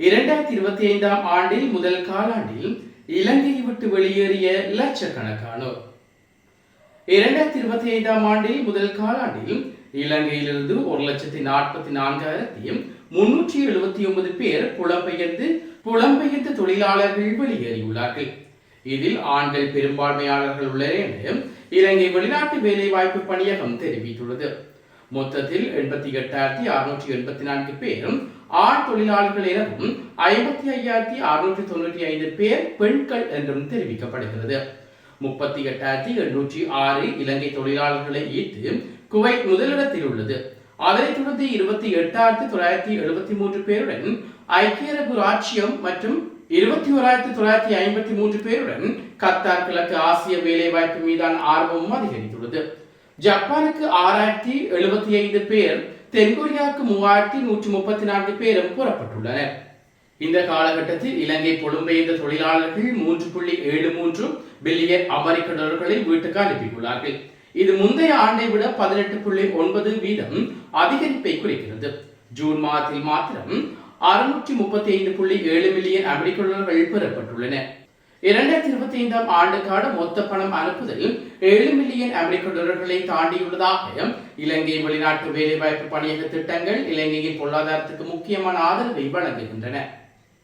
2025ஆம் ஆண்டில் முதல் காலாண்டில் இலங்கையை விட்டு வெளியேறிய லட்சக்கணக்கானோர். 2025ஆம் ஆண்டில் முதல் காலாண்டில் இலங்கையிலிருந்து 1,44,379 பேர் புலம்பெயர்ந்து தொழிலாளர்கள் வெளியேறியுள்ளார்கள். இதில் ஆண்கள் பெரும்பான்மையாளர்கள் உள்ளனர் என இலங்கை வெளிநாட்டு வேலைவாய்ப்பு பணியகம் தெரிவித்துள்ளது. மொத்தத்தில் 88,684 பேரும் ஆண் தொழிலாளர்கள் எனவும் 55,695 பேர் பெண்கள் என்றும் தெரிவிக்கப்படுகிறது. 38,806 இலங்கை தொழிலாளர்களை ஈர்த்து குவைத் முதலிடத்தில் உள்ளது. அதனைத் தொடர்ந்து 28,973 பேருடன் ஐக்கிய அரபு ராச்சியம் மற்றும் 21,953 பேருடன் கத்தார் கிழக்கு ஆசிய வேலைவாய்ப்பு மீதான ஆர்வமும் அதிகரித்துள்ளது. ஜப்பானுக்கு 6,075 பேர், தென்கொரியாவுக்கு 3,134 பேரும் புறப்பட்டுள்ளனர். இந்த காலகட்டத்தில் இலங்கை புலம்பெயர்ந்த தொழிலாளர்கள் 3.73 பில்லியன் அமெரிக்க டாலர்களை வீட்டுக்கு அனுப்பியுள்ளார்கள். இது முந்தைய ஆண்டை விட 18.9% அதிகரிப்பை குறிக்கிறது. ஜூன் மாதத்தில் மாத்திரம் 635.7 மில்லியன் அமெரிக்க டாலர்கள் பெறப்பட்டுள்ளன. 2025ஆம் ஆண்டுக்கான மொத்த பணம் அனுப்புதல் 7 மில்லியன் அமெரிக்க டாலர்களை தாண்டியுள்ளதாக இலங்கை வெளிநாட்டு வேலைவாய்ப்பு பணியக திட்டங்கள் இலங்கையின் பொருளாதாரத்துக்கு முக்கியமான ஆதரவை வழங்குகின்றன.